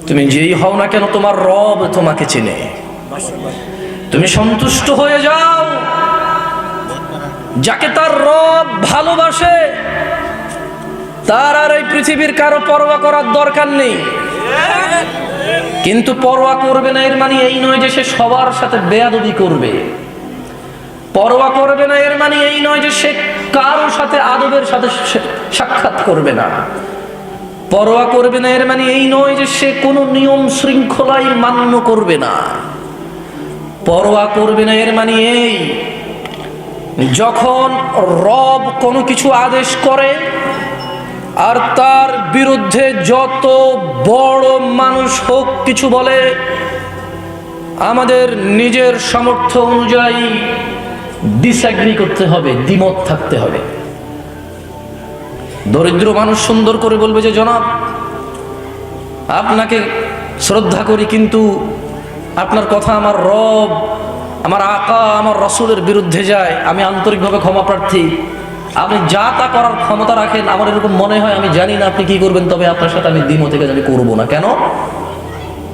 তুমি যেই হও না কেন তোমার রব তোমাকে চেনে। তুমি সন্তুষ্ট হয়ে যাও, যাকে তার রব ভালোবাসে তার আর এই পৃথিবীর কারো পরোয়া করার দরকার নেই। কিন্তু পরোয়া করবে না এর মানে এই নয় যে সে সবার সাথে বেয়াদবি করবে। পরোয়া করবে না এর মানে এই নয় যে সে কারোর সাথে আদবের সাথে সাক্ষাৎ করবে না। পরোয়া করবে না এর মানে এই নয় যে সে কোনো নিয়ম শৃঙ্খলাই মান্য করবে না। পরোয়া করবে না এর মানে এই, যখন রব কোনো কিছু আদেশ করে আর তার বিরুদ্ধে যত বড় মানুষ হোক কিছু বলে, আমাদের নিজের সামর্থ্য অনুযায়ী ডিসএগ্রি করতে হবে, দ্বিমত থাকতে হবে। দরিদ্র মানুষ সুন্দর করে বলবে যে জনাব আপনাকে শ্রদ্ধা করি, কিন্তু আপনার কথা আমার রব, আমার আকা, আমার রসুলের বিরুদ্ধে যায়। আমি আন্তরিকভাবে ক্ষমা প্রার্থী, আপনি যা তা করার ক্ষমতা রাখেন। আমার এরকম মনে হয়, আমি জানি না আপনি কি করবেন, তবে আপনার সাথে আমি দ্বিমতে কাজ আমি করবো না। কেন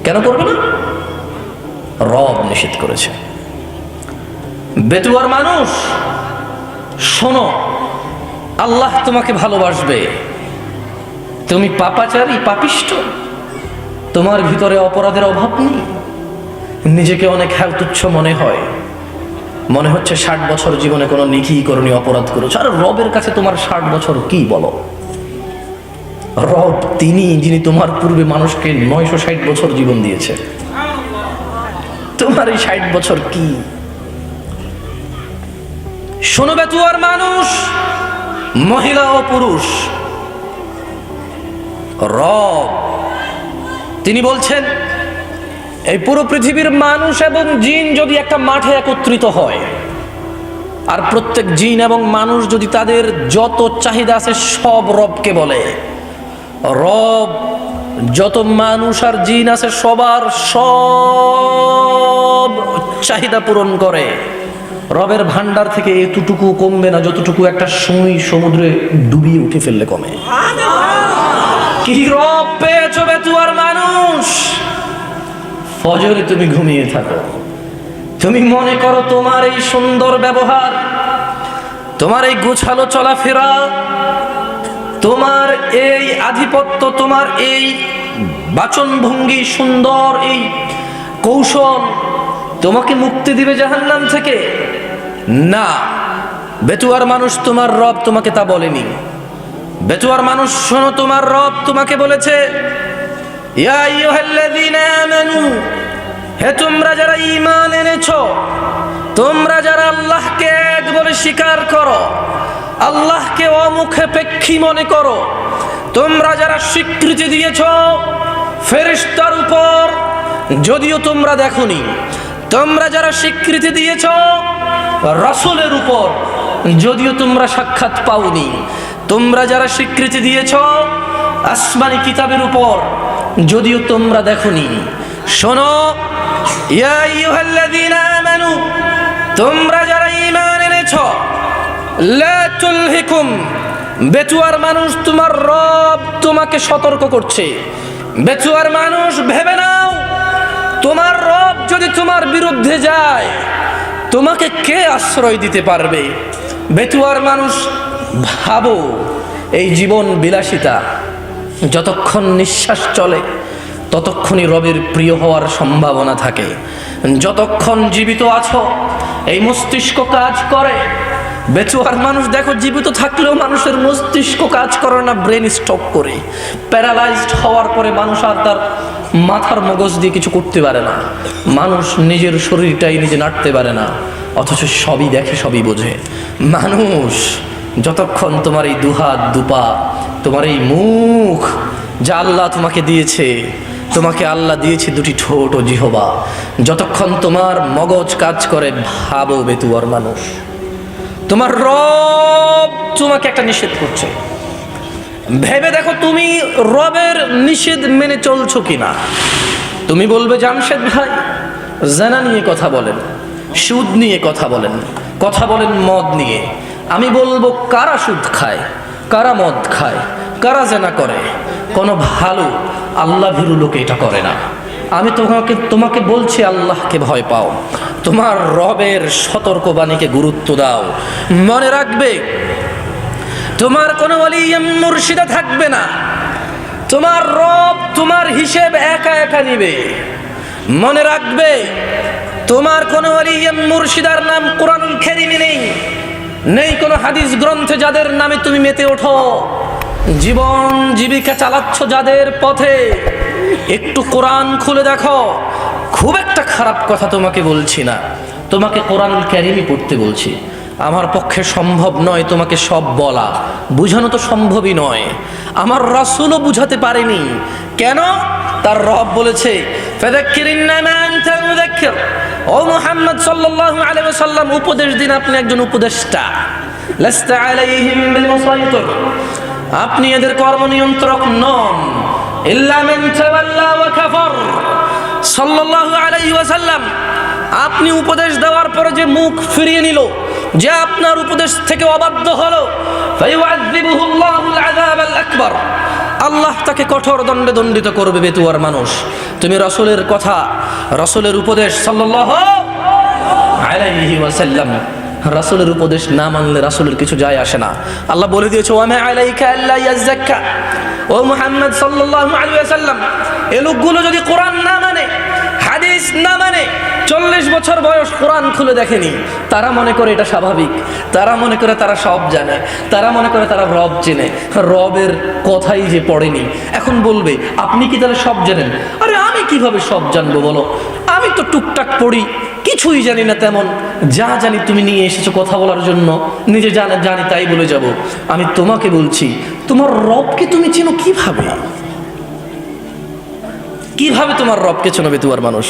কেন করবে না? রব নিষেধ করেছে। বেতুয়ার মানুষ শোনো, আল্লাহ তোমাকে ভালোবাসবে। তুমি পাপাচারী, পাপিষ্ঠ, তোমার ভিতরে অপরাধের অভাব নেই, নিজেকে অনেক হ্যাঁ তুচ্ছ মনে হয়, মনে হচ্ছে 60 বছর জীবনে কোনো নেকি করনি, অপরাধ করেছো। আর রবের কাছে তোমার 60 বছর কি বলো? রব তিনি যিনি তোমার পূর্বে মানুষকে 960 বছর জীবন দিয়েছে। তোমার এই 60 বছর কি? শোনো বেতুয়ার মানুষ, মহিলা ও পুরুষ, রব তিনি বলছেন এই পুরো পৃথিবীর মানুষ এবং জিন যদি একটা মাঠে একত্রিত হয়, আর প্রত্যেক জিন এবং মানুষ যদি তাদের যত চাহিদা আছে সব রবকে বলে, রব যত মানুষ আর জিন আছে সবার সব চাহিদা পূরণ করে, রবের ভান্ডার থেকে এতটুকু কমবে না যতটুকু একটা সুই সমুদ্রে ডুবিয়ে উঠে ফেললে কমে। কি রব পেয়েছো বেতুয়ার মানুষ? ফজরে তুমি ঘুমিয়ে থাকো, তুমি মনে করো তোমার এই সুন্দর ব্যবহার, তোমার এই গোছালো চলাফেরা, তোমার এই আধিপত্য, তোমার এই বাচনভঙ্গি, সুন্দর এই কৌশল তোমাকে মুক্তি দিবে জাহান্নাম থেকে। না, বেতুয়ার মানুষ, তোমার রব তোমাকে তা বলেনি। বেতুয়ার মানুষ শোনো, তোমার রব তোমাকে বলেছে ইয়া আইয়ুহাল্লাযীনা আমানু, হে তোমরা যারা ঈমান এনেছো, তোমরা যারা আল্লাহকে এক বলে স্বীকার করো, আল্লাহকে অমুখাপেক্ষী মনে করো, তোমরা যারা স্বীকৃতি দিয়েছো ফেরেশতার উপর, যদিও তোমরা দেখোনি, তোমরা যারা স্বীকৃতি দিয়েছো রাসূলের উপর, যদিও তোমরা সাক্ষাৎ পাওনি, তোমরা যারা স্বীকৃতি দিয়েছো আসমানি কিতাবের উপর, যদিও তোমরা দেখোনি। শোনো, ইয়া আইয়ুহাল্লাযীনা আমানু, তোমরা যারা ঈমান এনেছো, লা তুলহিকুম, বেতুয়ার মানুষ তোমার রব তোমাকে সতর্ক করছে। বেতুয়ার মানুষ ভেবে নাও, তোমার রব যদি তোমার বিরুদ্ধে যায় তোমাকে কে আশ্রয় দিতে পারবে? বেতুয়ার মানুষ ভাবো, এই জীবন বিলাসিতা, যতক্ষণ নিঃশ্বাস চলে ততক্ষণই রবের প্রিয় হওয়ার সম্ভাবনা থাকে। যতক্ষণ জীবিত আছো এই মস্তিষ্ক কাজ করে। বেচুয়ার মানুষ দেখো, জীবিত থাকলেও মানুষের মস্তিষ্ক কাজ করে না, ব্রেন স্ট্রোক করে প্যারালাইজড হওয়ার পরে মানুষ আর তার মাথার মগজ দিয়ে কিছু করতে পারে না। মানুষ নিজের শরীরটাই নিজে নাড়তে পারে না, অথচ সবই দেখে, সবই বোঝে। মানুষ যতক্ষণ তোমার এই দুহাত দুপা, তোমার এই মুখ যা আল্লাহ তোমাকে দিয়েছে, তোমাকে আল্লাহ দিয়েছে দুটি ঠোঁট ও জিহবা, যতক্ষণ তোমার মগজ কাজ করে, ভাবো বেতুয়ার মানুষ, তোমার রব তোমাকে একটা নিষেধ করছে। ভেবে দেখো তুমি রবের নিষেধ মেনে চলছো কিনা। তুমি বলবে জামশেদ ভাই জেনা নিয়ে কথা বলেন, সুদ নিয়ে কথা বলেন, কথা বলেন মদ নিয়ে। আমি বলবো কারা সুদ খায়, কারা মদ খায়, কারা জেনা করে? কোনো ভালো আল্লাহ ভীরু লোক এটা করে না। আমি তোমাকে বলছি আল্লাহকে ভয় পাও, তোমার রবের সতর্কবাণীকে গুরুত্ব দাও। মনে রাখবে তোমার কোনো ওলি মুর্শিদা থাকবে না, তোমার রব তোমার হিসেব একা একা নিবে। মনে রাখবে তোমার কোনো ওলি মুর্শিদার নাম কোরআনুল কারীমে নেই কোনো হাদিস গ্রন্থে যাদের নামে তুমি মেতে ওঠো। জীবন জীবিকা চালাচ্ছ যাদের পথে, একটু কোরআন খুলে দেখো। খুব একটা খারাপ কথা তোমাকে বলছি না, তোমাকে কোরআনুল কারীমই পড়তে বলছি। আমার পক্ষে সম্ভব নয় তোমাকে সব বলা, বুঝানো তো সম্ভবই নয়। আমার রাসূলও বুঝাতে পারেনি। কেন? তার রব বলেছে ফাযাক্কির ইন্নামা আনতা মুযাক্কির। ও মুহাম্মদ সাল্লাল্লাহু আলাইহি ওয়াসাল্লাম, উপদেশ দিন, আপনি একজন উপদেষ্টা। লাস্তা আলাইহিম বিলমুসাইতির, আপনি এদের কর্ম নিয়ন্ত্রক নন। ইল্লা মান তাওয়াল্লা ওয়া কাফার। সাল্লাল্লাহু আলাইহি ওয়াসাল্লাম, আপনি উপদেশ দেওয়ার পরে যে মুখ ফিরিয়ে নিল, যে আপনার উপদেশ থেকে অবাধ্য হলো, ফায়ুআযিবুহুল্লাহুল আযাবাল আকবার, আল্লাহ তাকে কঠোর দণ্ডে দণ্ডিত করবে। বেতুয়ার মানুষ, তুমি রাসূলের কথা, রাসূলের উপদেশ সাল্লাল্লাহু আলাইহি ওয়াসাল্লাম, রাসূলের উপদেশ না মানলে রাসূলের কিছু যায় আসে না। আল্লাহ বলে দিয়েছে ওয়া মা আলাইকা আল্লা ইয়াযাক্কা। ও মুহাম্মদ সাল্লাল্লাহু আলাইহি ওয়াসাল্লাম, এই লোকগুলো যদি কোরআন না মানে, হাদিস না মানে, 40 বছর বয়স কোরআন খুলে দেখেনি, তারা মনে করে এটা স্বাভাবিক, তারা মনে করে তারা সব জানে, তারা মনে করে তারা রব চেনে। রবের কথাই যে পড়েনি, এখন বলবে আপনি কি তাহলে সব জানেন? আরে আমি কিভাবে সব জানবো বলো? আমি তো টুকটাক পড়ি, কিছুই জানি না তেমন। যা জানি তুমি নিয়ে এসেছো কথা বলার জন্য, নিজে জানি তাই বলে যাব। আমি তোমাকে বলছি, তোমার রবকে তুমি চেনো কিভাবে? কিভাবে তোমার রবকে চেনো বেতুয়ার মানুষ?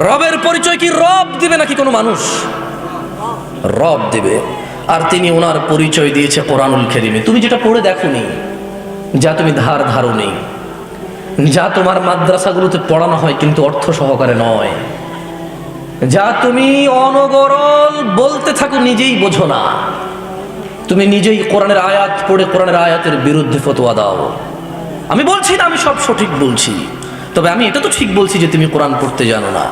রবের পরিচয় কি রব দিবে নাকি কোনো মানুষ? রব দিবে, আর তিনি ওনার পরিচয় দিয়েছে কোরআনুল কারীমে। তুমি যেটা পড়ে দেখোনি, যা তুমি ধারোনি, যা তোমার মাদ্রাসাগুলোতে পড়ানো হয় কিন্তু অর্থ সহকারে নয়, যা তুমি অনগরল বলতে থাকো নিজেই বোঝো না, তুমি নিজেই কোরআনের আয়াত পড়ে কোরআনের আয়াতের বিরুদ্ধে ফতোয়া দাও। আমি বলছি না আমি সব সঠিক বলছি, তবে আমি এটা তো ঠিক বলছি যে তুমি কোরআন পড়তে জানো না।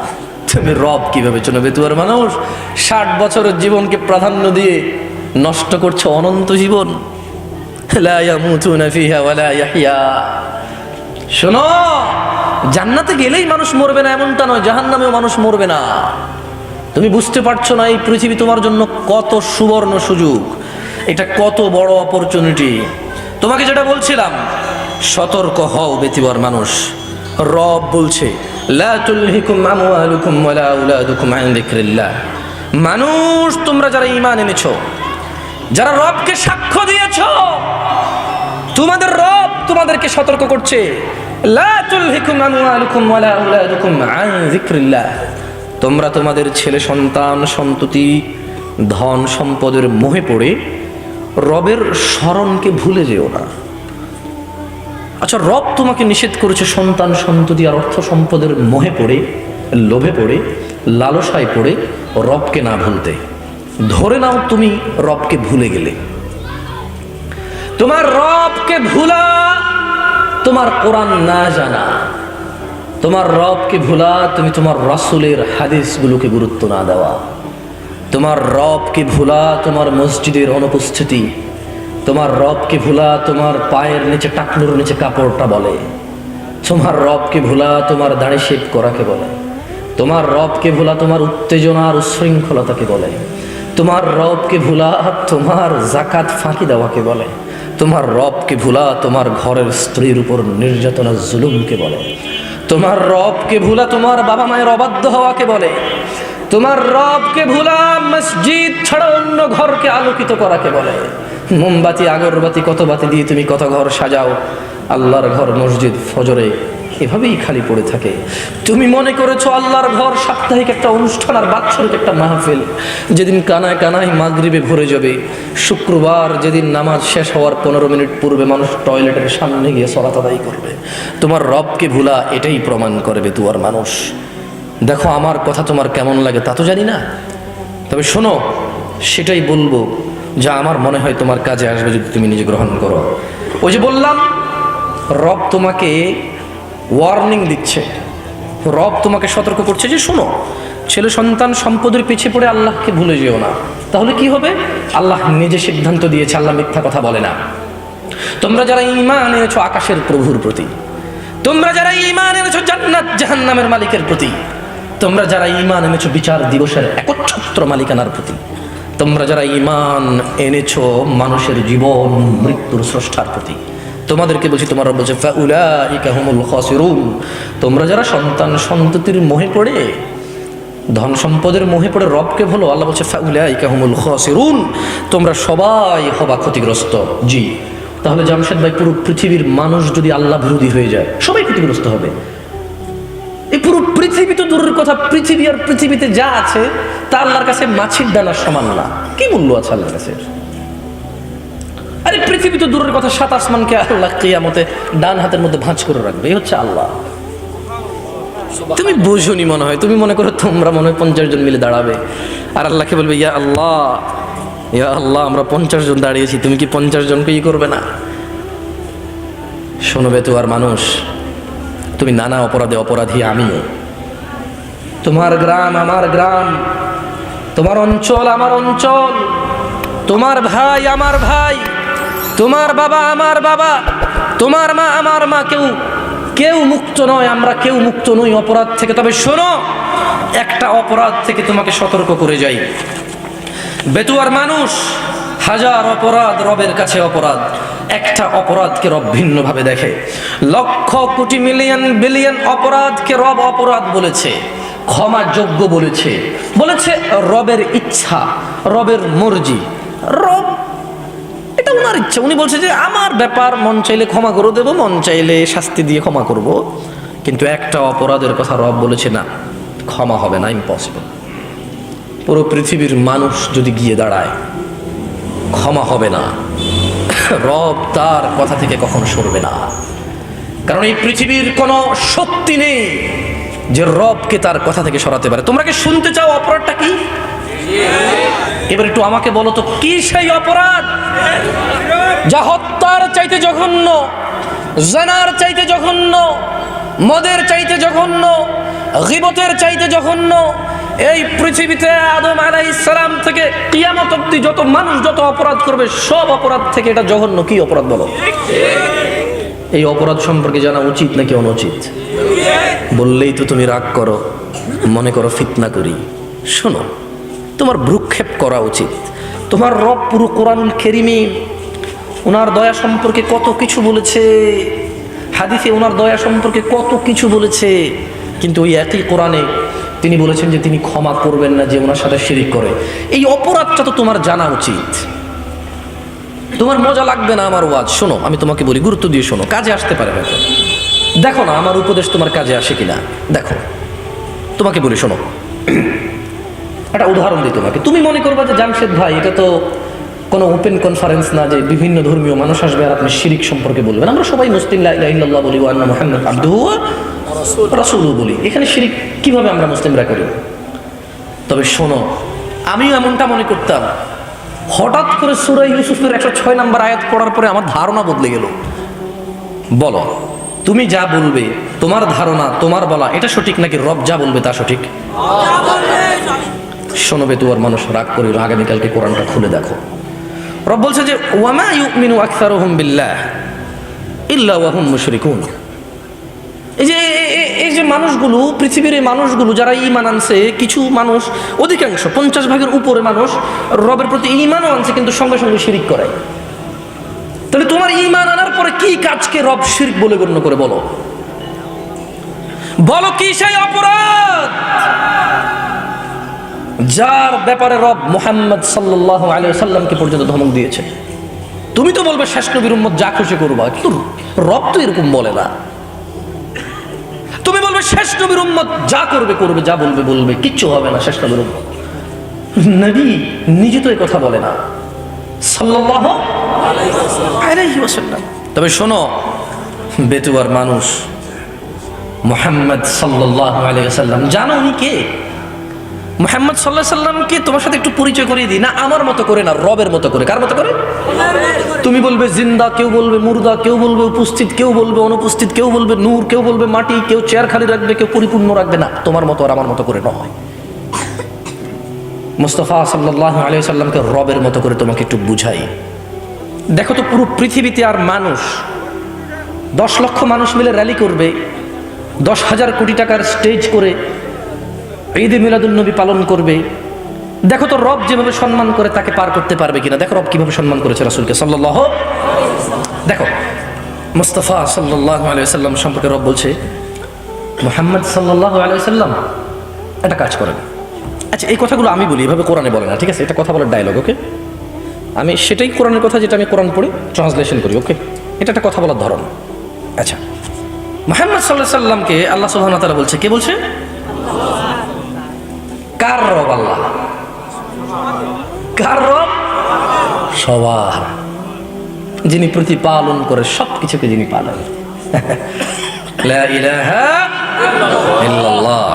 তুমি রব কিভাবে চেনো বেতুয়ার মানুষ? 60 বছরের জীবনকে প্রাধান্য দিয়ে নষ্ট করছো অনন্ত জীবন। লা ইয়ামুতুনা ফিহা ওয়া লা ইয়াহইয়া। শোনো, জান্নাতে গেলেই মানুষ মরবে না এমনটা নয়, জাহান্নামেও মানুষ মরবে না। তুমি বুঝতে পারছো না এই পৃথিবী তোমার জন্য কত সুবর্ণ সুযোগ, এটা কত বড় অপরচুনিটি। তোমাকে যেটা বলছিলাম, সতর্ক হও বেতুয়ার মানুষ। রব বলছে লা তুলহিকুম আমওয়ালুকুম ওয়ালা আওলাদুকুম আন যিকরিল্লাহ। মানুষ, তোমরা যারা ঈমান এনেছো, যারা রবকে সাক্ষ্য দিয়েছো, তোমাদের রব তোমাদেরকে সতর্ক করছে, লা তুলহিকুম আমওয়ালুকুম ওয়ালা আওলাদুকুম আন যিকরিল্লাহ। তোমরা তোমাদের ছেলে সন্তান সন্ততি ধন সম্পদের মোহে পড়ে রবের স্মরণকে ভুলে যেও না। আচ্ছা, রব তোমাকে নিষেধ করেছে সন্তান সন্ততি আর অর্থ সম্পদের মোহে পড়ে, লোভে পড়ে, লালসায় পড়ে রবকে না ভুলতে। ধরে নাও তুমি রবকে ভুলে গেলে। তোমার রবকে ভুলা তোমার কোরআন না জানা, তোমার রবকে ভুলা তুমি তোমার রাসূলের হাদিসগুলোকে গুরুত্ব না দেওয়া, তোমার রবকে ভুলা তোমার মসজিদের অনুপস্থিতি, তোমার রবকে ভুলা তোমার পায়ের নিচে টাকনুর নিচে কাপড়টা বলে, তোমার রবকে ভুলা তোমার দাড়ি শেভ করাকে বলে, তোমার রবকে ভুলা তোমার উত্তেজনা আর উচ্ছৃঙ্খলতাকে বলে, তোমার রবকে ভুলা তোমার যাকাত ফাঁকি দেওয়াকে বলে, তোমার রবকে ভুলা তোমার ঘরের স্ত্রীর উপর নির্যাতনা জুলুমকে বলে, তোমার রবকে ভুলা তোমার বাবা মায়ের অবাধ্য হওয়াকে বলে, তোমার রবকে ভুলা মসজিদ ছাড়া অন্য ঘরকে আলোকিত করাকে বলে। মোমবাতি আগরবাতি কত বাতি দিয়ে তুমি কত ঘর সাজাও, আল্লাহর ঘর মসজিদ ফজরে এভাবেই খালি পড়ে থাকে। তুমি মনে করেছো আল্লাহর ঘর সাপ্তাহিক একটা অনুষ্ঠান আর বাৎসরিক একটা মাহফিল, যেদিন কানায় কানায় মাগরিবে ভরে যাবে। শুক্রবার যেদিন নামাজ শেষ হওয়ার 15 মিনিট পূর্বে মানুষ টয়লেটের সামনে গিয়ে সালাত আদায় করবে। তোমার রবকে ভুলা এটাই প্রমাণ করবে তুয়ার মানুষ। দেখো, আমার কথা তোমার কেমন লাগে তা তো জানি না, তবে শোনো, সেটাই বলবো যা আমার মনে হয় তোমার কাজে আসবে যদি তুমি নিজে গ্রহণ করো। ওই যে বললাম রব তোমাকে ওয়ার্নিং দিচ্ছে, রব তোমাকে সতর্ক করছে যে শোনো, ছেলে সন্তান সম্পদের পিছিয়ে পড়ে আল্লাহকে ভুলে যেও না। তাহলে কি হবে? আল্লাহ নিজে সিদ্ধান্ত দিয়েছে, আল্লাহ মিথ্যা কথা বলে না। তোমরা যারা ঈমান এনেছো আকাশের প্রভুর প্রতি, তোমরা যারা ঈমান এনেছো জান্নাত জাহান্নামের মালিকের প্রতি, তোমরা যারা ঈমান এনেছো বিচার দিবসের একচ্ছত্র মালিকানার প্রতি, তোমরা যারা ঈমান এনেছো মানুষের জীবন মৃত্যুর স্রষ্টার প্রতি, তোমাদেরকে বলছি, তোমার রব বলছে ফাউলাইকা হুমুল খাসিরুন, তোমরা যারা সন্তান সন্ততির মোহে পড়ে, ধন সম্পদের মোহে পড়ে রবকে ভুলো, আল্লাহ বলছে ফাউলাইকা হুমুল খাসিরুন, তোমরা সবাই হবা ক্ষতিগ্রস্ত। জি, তাহলে জামশেদ ভাই, পুরো পৃথিবীর মানুষ যদি আল্লাহ বিরোধী হয়ে যায়, সবাই ক্ষতিগ্রস্ত হবে। এই পুরো পৃথিবী তো দূরের কথা, পৃথিবী আর পৃথিবীতে যা আছে তা আল্লাহর কাছে মাছির দানার সমান না। কি মূল্য আছে আল্লাহর কাছে? আরে পৃথিবী তো দূরের কথা, সাত আসমানকে আল্লাহ কিয়ামতে ডান হাতের মধ্যে ভাঁজ করে রাখবে। এই হচ্ছে আল্লাহ। তুমি বোঝনি মনে হয়, তুমি মনে করো তোমরা মনে হয় 50 জন মিলে দাঁড়াবে আর আল্লাহকে বলবে ইয়া আল্লাহ, ইয়া আল্লাহ, আমরা 50 জন দাঁড়িয়েছি, তুমি কি 50 জনকে ই করবে না? শোনো বেতুয়ার মানুষ, তুমি নানা অপরাধে অপরাধী, আমিও। তোমার গ্রাম আমার গ্রাম, তোমার অঞ্চল আমার অঞ্চল, তোমার ভাই আমার ভাই, তোমার বাবা আমার বাবা, তোমার মা আমার মা, কেউ মুক্ত নয়, আমরা কেউ মুক্ত নই অপরাধ থেকে। তবে শোনো, একটা অপরাধ থেকে তোমাকে সতর্ক করে যাই। বেতুয়ার মানুষ, হাজার অপরাধ রবের কাছে অপরাধ, একটা অপরাধকে রব ভিন্নভাবে দেখে। লক্ষ কোটি মিলিয়ন বিলিয়ন অপরাধকে রব অপরাধ বলেছে, ক্ষমাযোগ্য বলেছে, বলেছে রবের ইচ্ছা, রবের মর্জি। রব এটা উনার ইচ্ছা, উনি বলছে যে আমার ব্যাপার, মন চাইলে ক্ষমা করে দেবো, মন চাইলে শাস্তি দিয়ে ক্ষমা করব। কিন্তু একটা অপরাধের কথা রব বলেছে না, ক্ষমা হবে না, ইম্পসিবল। পুরো পৃথিবীর মানুষ যদি গিয়ে দাঁড়ায়, ক্ষমা হবে না। রব তার কথা থেকে কখনো সরবে না, কারণ এই পৃথিবীর কোনো শক্তি নেই যে রবকে তার কথা থেকে সরাতে পারে। তোমরা কি শুনতে চাও অপরাধটা কি? এবার একটু আমাকে বলো তো, কি সেই অপরাধ যা হত্যার চাইতে জঘন্য, জানার চাইতে জঘন্য, মদের চাইতে জঘন্য, গীবতের চাইতে জঘন্য? এই পৃথিবীতে আদম আলাইহিস সালাম থেকে কিয়ামত অবধি যত মানুষ যত অপরাধ করবে, সব অপরাধ থেকে এটা জঘন্য। কি অপরাধ বলো? এই অপরাধ সম্পর্কে জানা উচিত নাকি অনুচিত? বললেই তো তুমি রাগ করো, মনে করো ফিতনা করি। শোনো, তোমার ভ্রুক্ষেপ করা উচিত। তোমার রব পুরো কোরআনুল কারীমে ওনার দয়া সম্পর্কে কত কিছু বলেছে, হাদিসে ওনার দয়া সম্পর্কে কত কিছু বলেছে, কিন্তু ওই একই কোরআনে তিনি বলেছেন যে তিনি ক্ষমা করবেন না যে ওনার সাথে শিরিক করে। এই অপরাধটা তো তোমার জানা উচিত। তোমার মজা লাগবে না আমার ওয়াজ, শোনো আমি তোমাকে বলি, গুরুত্ব দিয়ে শোনো, কাজে আসতে পারে হয়তো। দেখো না আমার উপদেশ তোমার কাজে আসে কিনা, দেখো। তোমাকে বলি শোনো, একটা উদাহরণ দিই তোমাকে। তুমি মনে করবা যে জামশেদ ভাই, এটা তো কোনো ওপেন কনফারেন্স না যে বিভিন্ন ধর্মীয় মানুষ আসবে আর আপনি শিরিক সম্পর্কে বলবেন। আমরা সবাই মুসলিম, লা ইলাহা ইল্লাল্লাহ বলি, ওয়া আন্না মুহাম্মাদান আবদুহু ওয়া রাসূলুহু বলি। এখানে শিরিক কিভাবে আমরা মুসলিমরা করি? তবে শোনো, আমিও এমনটা মনে করতাম। হঠাৎ করে সূরা ইউসুফের 106 নম্বর আয়াত পড়ার পরে আমার ধারণা বদলে গেল। বলো, তুমি যা বলবে, তোমার ধারণা, তোমার বলা, এটা সঠিক নাকি রব যা বলবে তা সঠিক? শোনো বেতুয়ার মানুষ, রাগ করি, আগামীকালকে কোরআনটা খুলে দেখো। রব বলছে যে ওয়ামা ইউমিনু আকসারুহুম বিল্লাহ ইল্লা ওয়া হুম মুশরিকুন। এই যে মানুষগুলো, পৃথিবীর এই মানুষগুলো যারা ঈমান আনছে, কিছু মানুষ, অধিকাংশ 50 ভাগের উপরে মানুষ রবের প্রতি ঈমানও আনছে, কিন্তু সঙ্গে সঙ্গে শিরিক করে। তাহলে তোমার ঈমান আনার পরে কি কাজকে রব শিরক বলে গণ্য করে? বলো, বলো কি সেই অপরাধ যার ব্যাপারে রব মুহাম্মদ সাল্লাল্লাহু আলাইহি ওয়াসাল্লামকে পর্যন্ত ধমক দিয়েছে? তুমি তো বলবে শেষ নবীর উম্মত যা খুশি করবা, কিন্তু রব তো এরকম বলে না। তুমি বলবে শেষ নবীর উম্মত যা করবে করবে, যা বলবে বলবে, কিচ্ছু হবে না শেষ নবীর উম্মত। নবী নিজে তো এই কথা বলে না সাল্লাল্লাহু আলাইহি ওয়াসাল্লাম। তবে শোনো বেতুয়ার মানুষ, মুহাম্মদ সাল্লাল্লাহু আলাইহি ওয়াসাল্লাম জানো উনি কে? মুহাম্মদ সাল্লাল্লাহু আলাইহি সাল্লামকে তোমার সাথে একটু পরিচয় করিয়ে দিই না, আমার মতো করে না, রবের মতো করে। কার মতো করে? তুমি বলবে জিন্দা, কেউ বলবে মুর্দা, কেউ বলবে উপস্থিত, কেউ বলবে অনুপস্থিত, কেউ বলবে নূর, কেউ বলবে মাটি, কেউ চেয়ার খালি রাখবে, কেউ পরিপূর্ণ রাখবে। না, তোমার মতো আর আমার মতো করে নয়। মুস্তাফা সাল্লাল্লাহু আলাইহি সাল্লামকে রবের মতো করে তোমাকে একটু বুঝাই। দেখো তো, পুরো পৃথিবীতে আর মানুষ 10 লক্ষ মানুষ মিলে র্যালি করবে, 10,000 কোটি টাকার স্টেজ করে ঈদে মিলাদুন নবী পালন করবে। দেখো তো রব যেভাবে সম্মান করে তাকে পার করতে পারবে কিনা। দেখো রব কিভাবে সম্মান করেছে রাসূলকে সাল্লাল্লাহু। দেখো মুস্তাফা সাল্লাল্লাহু আলাইহি ওয়াসাল্লাম সম্পর্কে রব বলছে, মুহাম্মদ সাল্লাল্লাহু আলাইহি ওয়াসাল্লাম একটা কাজ করেন। আচ্ছা, এই কথাগুলো আমি বলি, এভাবে কোরআনে বলে না, ঠিক আছে? এটা কথা বলার ডায়লগ, ওকে? আমি সেটাই কোরআনের কথা যেটা আমি কোরআন পড়ি ট্রান্সলেশন করি, ওকে? এটা একটা কথা বলার ধরন। আচ্ছা, মুহাম্মদ সাল্লাল্লাহু আলাইহি ওয়াসাল্লামকে আল্লাহ সুবহানাহু ওয়া তাআলা বলছে, কে বলছে? কার রব? আল্লাহ। কার রব? সবার, যিনি প্রতিপালন করে সবকিছুকে, যিনি পালন। লা ইলাহা ইল্লাল্লাহ।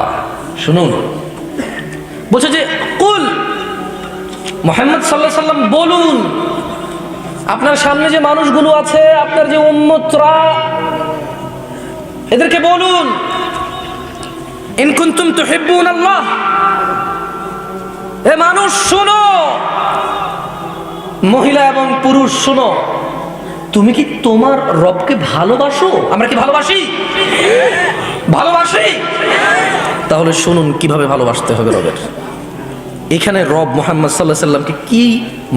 শুনুন, বলছে যে কুল, মুহাম্মদ সাল্লাল্লাহু আলাইহি ওয়াসাল্লাম বলুন, আপনার সামনে যে মানুষগুলো আছে, আপনার যে উম্মতরা, এদেরকে বলুন, ইন কুনতুম তুহিব্বুনাল্লাহ, এ মানুষ শোনো, মহিলা এবং পুরুষ শোনো, তুমি কি তোমার রবকে ভালোবাসো? আমরা কি ভালোবাসি? ভালোবাসি। তাহলে শুনুন কিভাবে ভালোবাসতে হবে রবের। এখানে রব মুহাম্মদ সাল্লাল্লাহু আলাইহি সাল্লামকে কি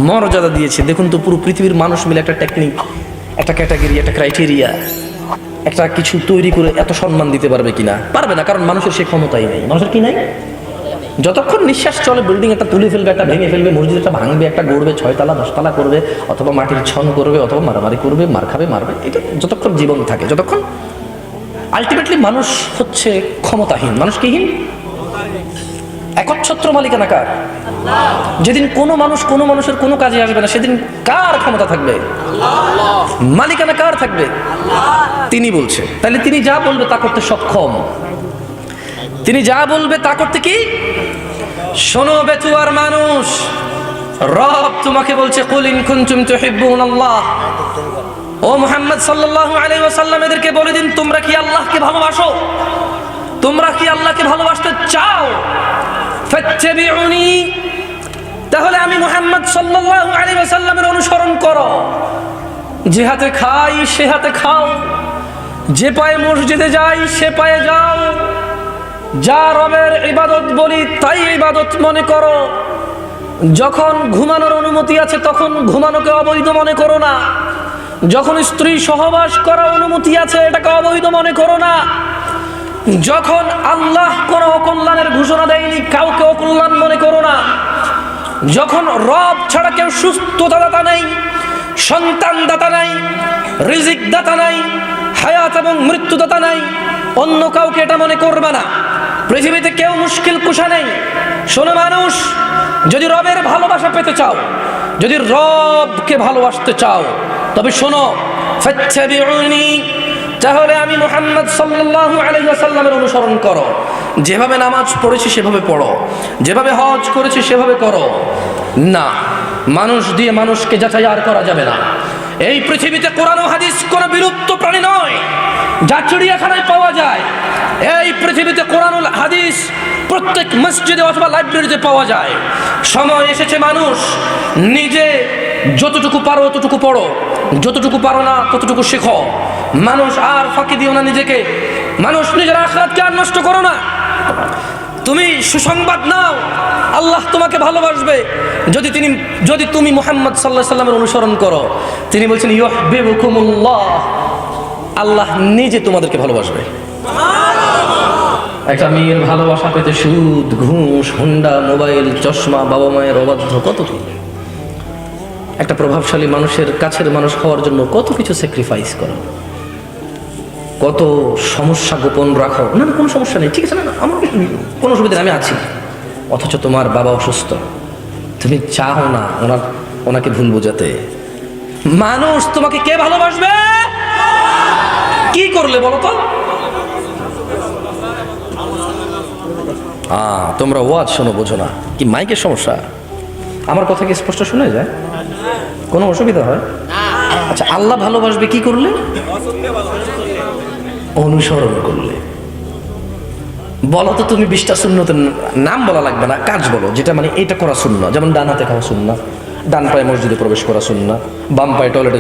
মর্যাদা দিয়েছে দেখুন তো। পুরো পৃথিবীর মানুষ মিলে একটা টেকনিক, একটা ক্যাটাগরি, একটা ক্রাইটেরিয়া, একটা কিছু তৈরি করে এত সম্মান দিতে পারবে কিনা? পারবে না, কারণ মানুষের সেই ক্ষমতাই নেই। মানুষের কি নাই? যতক্ষণ নিঃশ্বাস চলে বিল্ডিং একটা তুলে ফেলবে, একটা ভেঙে ফেলবে, মসজিদ একটা ভাঙবে, একটা গড়বে, 6 তলা 10 তলা করবে, অথবা মাটির ছন করবে, অথবা মারামারি করবে, মার খাবে, মারবে। এটা যতক্ষণ জীবন থাকে, যতক্ষণ আলটিমেটলি মানুষ হচ্ছে ক্ষমতাহীন। মানুষ কিহীন? একচ্ছত্র মালিকানা কার? যেদিন কোনো মানুষ কোনো মানুষের কোনো কাজে আসবে না, সেদিন কার ক্ষমতা থাকবে? মালিকানা কার থাকবে? তিনি বলছে। তাহলে তিনি যা বলবে তা করতে সক্ষম। তিনি যা বলবে তা করতে কি? শোনো বেতুয়ার মানুষ, রব তোমাকে বলছে, কুল ইন কুনতুম তুহিব্বুনাল্লাহ, ও মুহাম্মদ সাল্লাল্লাহু আলাইহি ওয়াসাল্লাম, এদেরকে বলে দিন, তোমরা কি আল্লাহকে ভালোবাসো? তোমরা কি আল্লাহকে ভালোবাসতে চাও? ফাত্তাবিউনি, তাহলে আমি মুহাম্মদ সাল্লাল্লাহু আলাইহি ওয়াসাল্লামের অনুসরণ করো। যে হাতে খাই সে হাতে খাও, যে পায়ে মসজিদে যাই সে পায়ে যাও, যা রবের ইবাদত বলি তাই ইবাদত মনে করো। যখন ঘুমানোর অনুমতি আছে তখন ঘুমানোকে অবৈধ মনে করো না। যখন স্ত্রী সহবাস করার অনুমতি আছে এটাকে অবৈধ মনে করো না। যখন আল্লাহ কোনো অকল্যাণের ঘোষণা দেয়নি কাউকে অকল্যাণ মনে করো না। যখন রব ছাড়া কেউ সুস্থতা দাতা নেই, সন্তান দাতা নাই, রিজিক দাতা নাই, হায়াত এবং মৃত্যু দাতা নাই, অন্য কাউকে এটা মনে করবে না। পৃথিবীতে কেউ মুশকিল কুশা নেই। শোনো মানুষ, যদি রবের ভালোবাসা পেতে চাও, যদি রবকে ভালোবাসতে চাও, তবে শোনো, ফাত্তাবিউনি, তাহলে আমি মুহাম্মদ সাল্লাল্লাহু আলাইহি ওয়াসাল্লামের অনুসরণ করো। যেভাবে নামাজ পড়েছি সেভাবে পড়ো, যেভাবে হজ করেছি সেভাবে করো। না, মানুষ দিয়ে মানুষকে যাচাই আর করা যাবে না। এই পৃথিবীতে কোরআন ও হাদিস কোনো বিলুপ্ত প্রাণী নয় যা চিড়িয়াখানায় পাওয়া যায়। এই পৃথিবীতে কোরআন ও হাদিস প্রত্যেক মসজিদে অথবা লাইব্রেরিতে পাওয়া যায়। সময় এসেছে মানুষ নিজে যতটুকু পারো ততটুকু পড়ো, যতটুকু পারো না ততটুকু শেখো। মানুষ আর ফাঁকি দিও না নিজেকে। মানুষ নিজের আখিরাতকে আর নষ্ট করো না। তুমি সুসংবাদ নাও, আল্লাহ তোমাকে ভালোবাসবে যদি তুমি মুহাম্মদ সাল্লাল্লাহু আলাইহি ওয়াসাল্লামের অনুসরণ করো। তিনি বলছেন, ইউহিব্বুকুমুল্লাহ, আল্লাহ নিজে তোমাদেরকে ভালোবাসবে। একটা মেয়ের ভালোবাসা পেতে সুদ, ঘুষ, হুন্ডা, মোবাইল, চশমা, বাবা মায়ের অবাধ্য, কত কি। একটা প্রভাবশালী মানুষের কাছের মানুষ হওয়ার জন্য কত কিছু স্যাক্রিফাইস করো, কত সমস্যা গোপন রাখো। না না, কোনো সমস্যা নেই, ঠিক আছে, না না, আমার কোনো অসুবিধা নেই, আমি আছি। অথচ তোমার বাবা অসুস্থ, তুমি চাও না ওনাকে ভুল বোঝাতে। মানুষ তোমাকে কে ভালোবাসবে? কি করলে বলো তো? তোমরা ওয়াজ শোনো, বোঝো না কি মাইকের সমস্যা? আমার কথা কি স্পষ্ট শোনা যায়? কোনো অসুবিধা হয়? আচ্ছা, আল্লাহ ভালোবাসবে কি করলে? অনুসরণ করলে। বলো তো তুমি 20টা সুন্নতের নাম বলা লাগবে না, কাজ বলো যেটা মানে এটা করা সুন্নাহ। যেমন ডান হাতে খাওয়া সুন্নাহ, ডান পায়ে মসজিদে প্রবেশ করা সুন্নাহ, বাম পায়ে টয়লেটে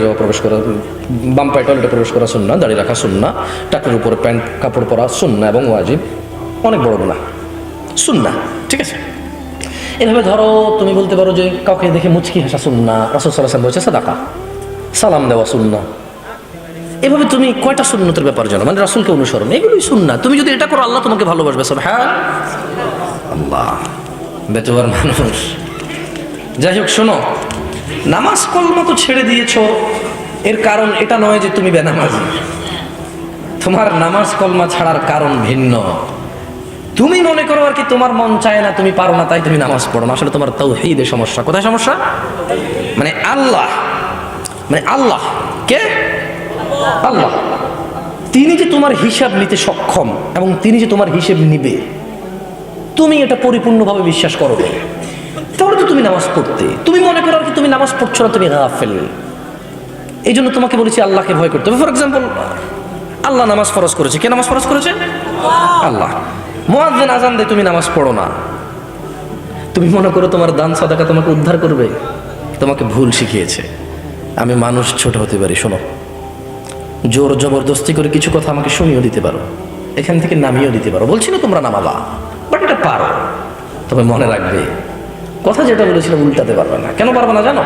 প্রবেশ করা সুন্নাহ, দাড়ি রাখা সুন্নাহ, টাকের উপরে প্যান্ট কাপড় পরা সুন্নাহ এবং ওয়াজিব। অনেক বড় গুনাহ, সুন্নাহ, ঠিক আছে? এভাবে ধরো তুমি বলতে পারো যে কাউকে দেখে মুচকি হাসা সুন্নাহ, রাসূল সাল্লাল্লাহু আলাইহি ওয়াসাল্লাম বলেছে সাদাকা, সালাম দেওয়া সুন্নাহ। এভাবে তুমি কয়টা সুন্নতের ব্যাপার জানো, মানে রাসূলকে অনুসরণ, এগুলোই সুন্নাহ। তুমি যদি এটা করো আল্লাহ তোমাকে ভালোবাসবে। সুবহানাল্লাহ, বেতোয়ার মানুষ। যাই হোক, শোনো, নামাজ কলমা তো ছেড়ে দিয়েছো, এর কারণ এটা নয় যে তুমি বেনামাজি। তোমার নামাজ কলমা ছাড়ার কারণ ভিন্ন। তুমি মনে করো আর কি তোমার মন চায় না, তুমি পারো না, তাই তুমি নামাজ পড়ো না। আসলে তোমার তাওহীদে সমস্যা। কোথায় সমস্যা? মানে আল্লাহ কে? আল্লাহ। তিনি যে তোমার হিসাব নিতে সক্ষম এবং তিনি যে তোমার হিসেব নিবে, তুমি এটা পরিপূর্ণভাবে বিশ্বাস করো, তাহলে তো তুমি নামাজ পড়তে। তুমি মনে করো আর কি তুমি নামাজ পড়ছো না, তুমি গাফেল। এই জন্য তোমাকে বলেছি আল্লাহকে ভয় করতে হবে। ফর এক্সাম্পল, আল্লাহ নামাজ ফরজ করেছে। কে নামাজ ফরজ করেছে? আল্লাহ। মুয়াজ্জিন আযান দেয়, তুমি নামাজ পড়ো না। তুমি মনে করো তোমার দান সাদাকা তোমাকে উদ্ধার করবে। তোমাকে ভুল শিখিয়েছে। আমি মানুষ, ছোট হতে পারি। শোনো, জোর জবরদস্তি করে কিছু কথা আমাকে শুনিয়েও দিতে পারো, এখান থেকে নামিয়েও দিতে পারো। বলছি না তোমরা নামাবা, বাট এটা পারো। তবে মনে রাখবে, কথা যেটা বলেছিলাম উল্টাতে পারবে না। কেন পারবে না জানো?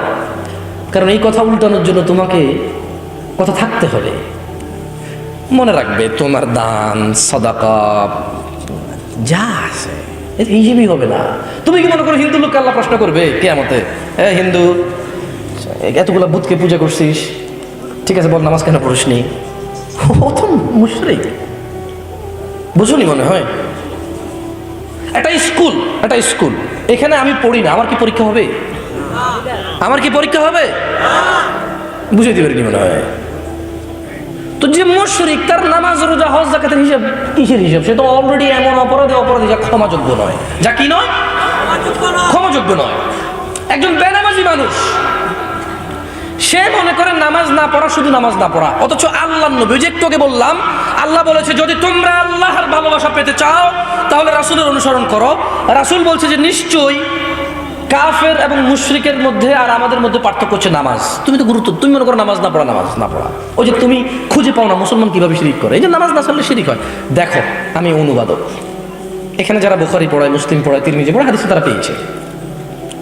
কারণ এই কথা উল্টানোর জন্য তোমাকে কথা থাকতে হবে। মনে রাখবে, তোমার দান সাদাকা যা আছে হিসেবেই হবে না। তুমি কি মনে করো হিন্দু লোককে আল্লাহ প্রশ্ন করবে কিয়ামতে, হিন্দু এতগুলা বুতকে পূজা করছিস, ঠিক আছে বল নামাজ কেন পড়িসনি? ও তো মুশরিক। বুঝুনি মনে হয়? একটা স্কুল, এখানে আমি পড়ি না, আমার কি পরীক্ষা হবে? বুঝে দিবে কি মনে হয়? তো যে মুশরিক, তার নামাজ রোজা হজ যাকাতের হিসাব কিসের হিসাব? সে তো অলরেডি এমন অপরাধী যা ক্ষমাযোগ্য নয়। যা কি নয়? ক্ষমাযোগ্য নয়। একজন বেনামাজি মানুষ, সে মনে করে নামাজ না পড়া শুধু নামাজ না পড়া, অথচ আল্লাহর নবী, যে একটু আগে বললাম, আল্লাহ বলেছে যদি তোমরা আল্লাহর ভালোবাসা পেতে চাও তাহলে রাসূলের অনুসরণ করো। রাসূল বলছে যে নিশ্চয়ই কাফের এবং মুশরিকের মধ্যে আর আমাদের মধ্যে পার্থক্য হচ্ছে নামাজ। তুমি মনে করো নামাজ না পড়া। ওই যে তুমি খুঁজে পাও না মুসলমান কিভাবে শিরিক করে, এই যে নামাজ না ছাড়লে শিরিক হয়। দেখো, আমি অনুবাদক, এখানে যারা বুখারী পড়ায়, মুসলিম পড়ায়, তিরমিজি পড়ায়, হাদিস তারা পেয়েছে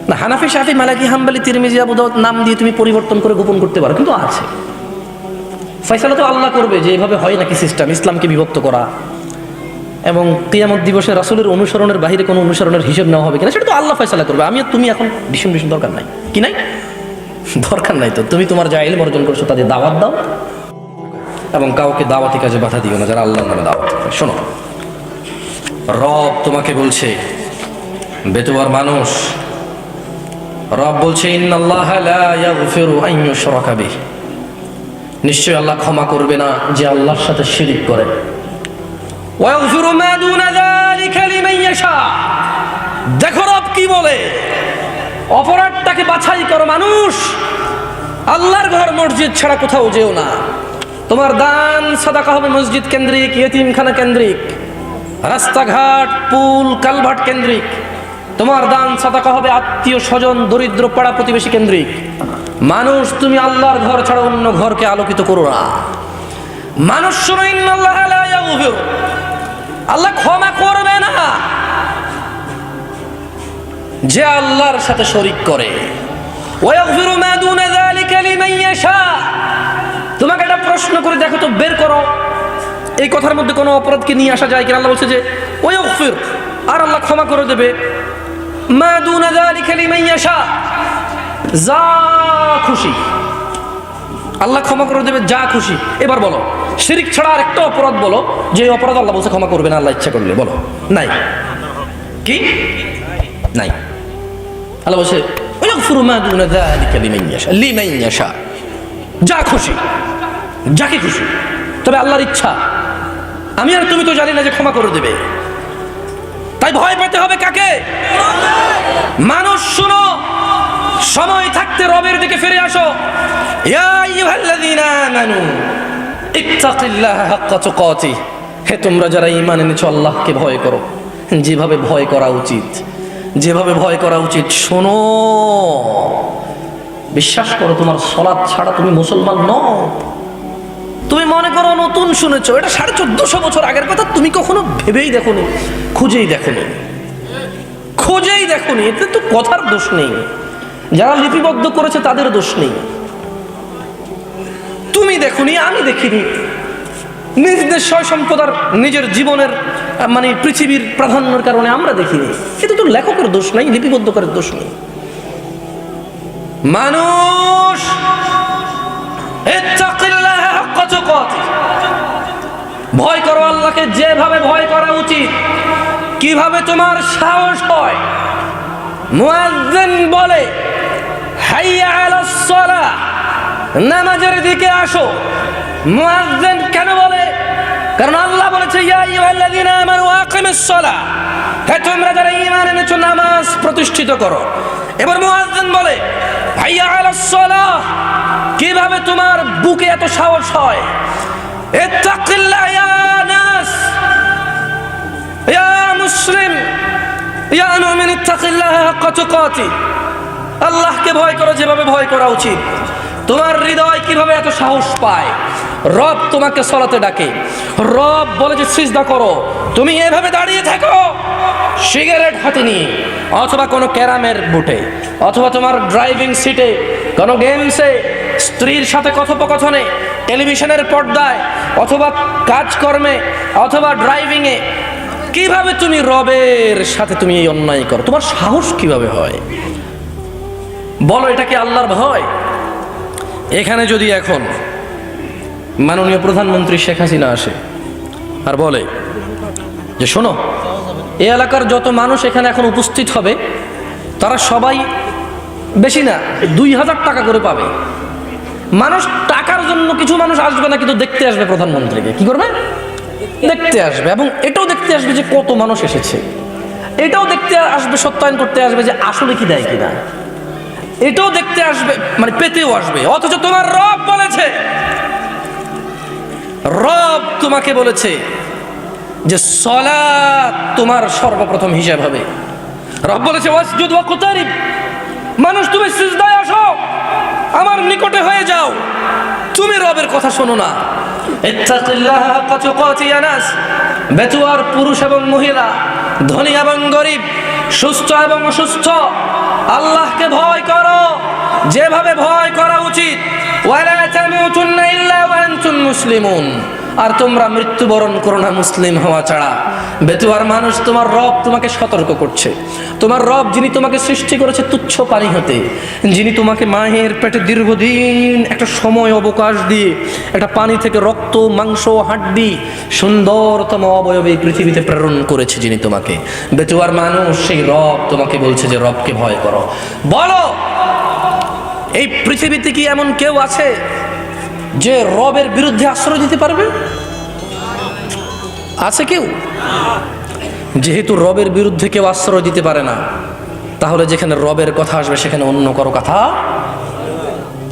না। হানাফি, শাফি, মালিকি, হাম্বলি, তিরমিজি, আবু দাউদ নাম দিয়ে তুমি পরিবর্তন করে গোপন করতে পারো, কিন্তু আছে। ফয়সালা তো আল্লাহ করবে যে এভাবে হয় নাকি সিস্টেম, ইসলামকে বিভক্ত করা এবং কিয়ামত দিবসে রাসূলের অনুসরণের বাইরে কোনো অনুসরণের হিসাব নেওয়া হবে কিনা, সেটা তো আল্লাহ ফয়সালা করবে। আমি আর তুমি এখন ভীষণ দরকার নাই। কি নাই? দরকার নাই। তো তুমি তোমার যা ইলম অর্জন করছো তাদের দাওয়াত দাও এবং কাউকে দাওয়াতি কাজে বাধা দিও না যারা আল্লাহর নামে দাওয়াত দেয়। শোনো, রব তোমাকে বলছে, বেতোয়ার মানুষ, রব বলছে ইন্নাল্লাহা লা ইয়াগফিরু আন ইউশরাকা বিহি, নিশ্চয় আল্লাহ ক্ষমা করবে না যে আল্লাহর সাথে শিরিক করে। ওয়া ইয়াগফিরু মা দুনা যালিকা লিমান ইয়াশা। দেখো রব কি বলে, অপরাধটাকে বাছাই করো মানুষ। আল্লাহর ঘর মসজিদ ছাড়া কোথাও যেও না। তোমার দান সাদাকা হবে মসজিদ কেন্দ্রিক, ইয়েতিমখানা কেন্দ্রিক, রাস্তাঘাট, পুল, কালভার্ট কেন্দ্রিক। তোমার দান সাদাকা হবে আত্মীয় স্বজন, দরিদ্র পাড়া প্রতিবেশী কেন্দ্রিক। মানুষ, তুমি আল্লাহর ঘর ছাড়া অন্য ঘরকে আলোকিত করো না। মানুষ শোনো, ইন্নাল্লাহা লা ইয়াগফিরু, আল্লাহ ক্ষমা করবে না যে আল্লাহর সাথে শরীক করে। ওয়া ইয়াগফিরু মা দুনা যালিকা লিমান ইয়াশা। তোমাকে একটা প্রশ্ন করে দেখো তো, বের করো এই কথার মধ্যে কোনো অপরাধকে নিয়ে আসা যায় কিনা। আল্লাহ বলছে যে ওয়া ইয়াগফির, আর আল্লাহ ক্ষমা করে দেবে, মা দুনা যালিকা লিমান ইয়াশা, যা খুশি আল্লাহ ক্ষমা করে দেবে, যা খুশি। এবার বলো, শিরিক ছাড়া আর একটা অপরাধ বলো যে অপরাধ আল্লাহ বলছে ক্ষমা করবে না আল্লাহ ইচ্ছা করলে, বলো। নাই। কি নাই? আল্লাহ বলছে ওয়াগফিরু মা দুনা যালিকা লিমান ইয়াশা, যা খুশি, যাকে খুশি। তবে আল্লাহর ইচ্ছা, আমি আর তুমি তো জানি না যে ক্ষমা করে দেবে। তাই ভয় পেতে হবে কাকে? মানুষ শুনো, সময় থাকতে রবের দিকে ফিরে আসো। ইয়া আইয়ুহাল্লাযীনা আমানু ইত্তাকিল্লাহা হাক্কা তুকাতিহ, হে তোমরা যারা ঈমান এনেছো আল্লাহকে ভয় করো যেভাবে ভয় করা উচিত, যেভাবে ভয় করা উচিত। শোনো, বিশ্বাস করো তোমার সালাত ছাড়া তুমি মুসলমান নও। তুমি মনে করো নতুন শুনেছো, এটা 1450 বছর আগের কথা, তুমি কখনো ভেবেই দেখোনি, খুঁজেই দেখোনি, খুঁজেই দেখোনি। এতে তো কথার দোষ নেই, যারা লিপিবদ্ধ করেছে তাদের দোষ নেই। তুমি দেখোনি, আমি দেখিনি, নিজ দেশ সম্পদার নিজের জীবনের মানে পৃথিবীর প্রাধান্যের কারণে আমরা দেখিনি। এতে তো লেখকের দোষ নাই, লিপিবদ্ধকারের দোষ নেই। মানুষ ভয় করো আল্লাহকে যেভাবে ভয় করা উচিত। কিভাবে তোমার সাহস হয়? মুয়াজ্জিন বলে হাইয়া আলাস সালাহ, নামাজের দিকে আসো। মুয়াজ্জিন কেন বলে? কারণ আল্লাহ বলেছে ইয়া আইয়ুহাল্লাযীনা আমানু আকিমিস সালাহ, হে তোমরা যারা ঈমান এনেছো নামাজ প্রতিষ্ঠিত করো। এবার মুয়াজ্জিন বলে হাইয়া আলাস সালাহ, কিভাবে তোমার বুকে এত সাহস হয়? ইত্তাকিল্লাহ ইয়া নাস, ইয়া মুসলিম, ইয়া মুমিন, ইত্তাকিল্লাহ হাক্কা তুকাতিহ, আল্লাহকে ভয় করো যেভাবে ভয় করা উচিত। তোমার হৃদয় কিভাবে এত সাহস পায়? রব তোমাকে সালাতে ডাকে, রব বলে যে সিজদা করো, তুমি এভাবে দাঁড়িয়ে থাকো সিগারেট হাতে নিয়ে, অথবা কোনো ক্যারামের বুটে, অথবা তোমার ড্রাইভিং সিটে, কোনো গেমসে, স্ত্রীর সাথে কথোপকথনে, টেলিভিশনের পর্দায়, অথবা কাজকর্মে, অথবা ড্রাইভিংয়ে। কিভাবে তুমি রবের সাথে তুমি এই অন্যায় করো? তোমার সাহস কিভাবে হয়? বলো, এটা কি আল্লাহর ভয়? এখানে যদি এখন মাননীয় প্রধানমন্ত্রী শেখ হাসিনা আসে আর বলে যে শোনো, এই এলাকার যত মানুষ এখানে এখন উপস্থিত হবে তারা সবাই বেশি না 2000 টাকা করে পাবে। মানুষ টাকার জন্য, কিছু মানুষ আসবে না কিন্তু দেখতে আসবে প্রধানমন্ত্রীকে। কি করবে? দেখতে আসবে, এবং এটাও দেখতে আসবে যে কত মানুষ এসেছে, এটাও দেখতে আসবে, সত্যায়ন করতে আসবে যে আসলে কি দেয় কিনা, এটাও দেখতে আসবে, মানে পেতেও আসবে। অথচ তোমার রব বলেছে, রব তোমাকে বলেছে যে সালাত তোমার সর্বপ্রথম হিসাব হবে। রব বলেছে ওয়াসজুদ ওয়াকতারিব, মানুষ তুমি সিজদায় আসো, আমার নিকটে হয়ে যাও। তুমি রবের কথা শোনো না। ইত্তাকিল্লাহ হাক্কা তুকাতিহ ইয়া নাস, বেতুয়ার পুরুষ এবং মহিলা, ধনী এবং গরিব, সুস্থ এবং অসুস্থ, আল্লাহকে ভয় করো যেভাবে ভয় করা উচিত। ওয়ালা তামুতুন্না ইল্লা ওয়া আনতুম মুসলিমুন, আর তোমরা মৃত্যুবরণ করো না মুসলিম হওয়া ছাড়া। বেতুয়ার মানুষ, তোমার রব তোমাকে সতর্ক করছে। তোমার রব যিনি তোমাকে সৃষ্টি করেছে তুচ্ছ পানি হতে, যিনি তোমাকে মায়ের পেটে দীর্ঘদিন একটা সময় অবকাশ দিয়ে একটা পানি থেকে রক্ত, মাংস, হাড্ডি, সুন্দরতম অবয়বে পৃথিবীতে প্রেরণ করেছে, যিনি তোমাকে, বেতুয়ার মানুষ, সেই রব তোমাকে বলছে যে রবকে ভয় করো। বলো, এই পৃথিবীতে কি এমন কেউ আছে যে রবের বিরুদ্ধে আশ্রয় দিতে পারবে? আছে কেউ? যেহেতু রবের বিরুদ্ধে কেউ আশ্রয় দিতে পারে না, তাহলে যেখানে রবের কথা আসবে সেখানে অন্য কারো কথা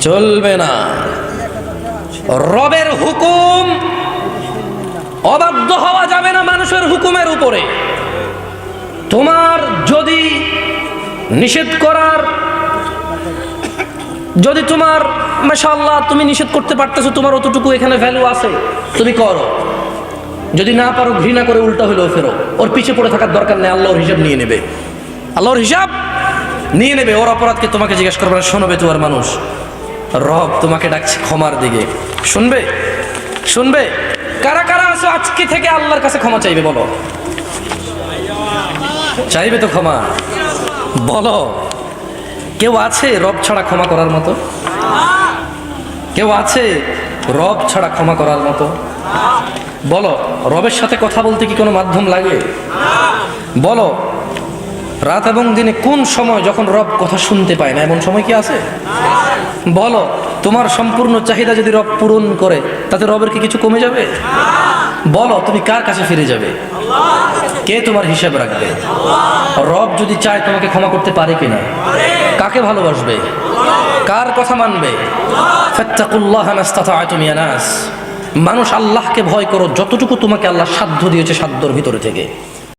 চলবে না। রবের হুকুম অবাধ্য হওয়া যাবে না মানুষের হুকুমের উপরে। তোমার যদি নিষেধ করার, যদি তোমার মাশাআল্লাহ তুমি নিষেধ করতে পারতেছো, তোমার অতটুকু এখানে ভ্যালু আছে, তুমি করো। যদি না পারো ঘৃণা করে উল্টা হলেও ফেরো, ওর পিছে পড়ে থাকার দরকার নেই। আল্লাহর হিসাব নিয়ে নেবে, আল্লাহর হিসাব নিয়ে নেবে। ওর অপরাধকে তোমাকে জিজ্ঞেস করবে না। শোনবে তোমার মানুষ, রব তোমাকে ডাকছে ক্ষমার দিকে। শুনবে? শুনবে? কারা কারা আছো আজকে থেকে আল্লাহর কাছে ক্ষমা চাইবে? বলো, চাইবে তো ক্ষমা? বলো, কেউ আছে রব ছাড়া ক্ষমা করার মতো? কেউ আছে রব ছাড়া ক্ষমা করার মতো? বলো, রবের সাথে কথা বলতে কি কোনো মাধ্যম লাগে? বলো, রাত এবং দিনে কোন সময় যখন রব কথা শুনতে পায় না, এমন সময় কি আছে? বলো, তোমার সম্পূর্ণ চাহিদা যদি রব পূরণ করে, তাতে রবের কি কিছু কমে যাবে? বলো, তুমি কার কাছে ফিরে যাবে? কে তোমার হিসাব রাখবে? রব যদি চায় তোমাকে ক্ষমা করতে পারে কিনা? কাকে ভালোবাসবে? কার কথা মানবে? ফাত্তাকুল্লাহ মাস্তাতা'তুম ইয়া নাস, মানুষ আল্লাহকে ভয় করো যতটুকু তোমাকে আল্লাহ সাধ্য দিয়েছে সাধ্যর ভিতরে থেকে।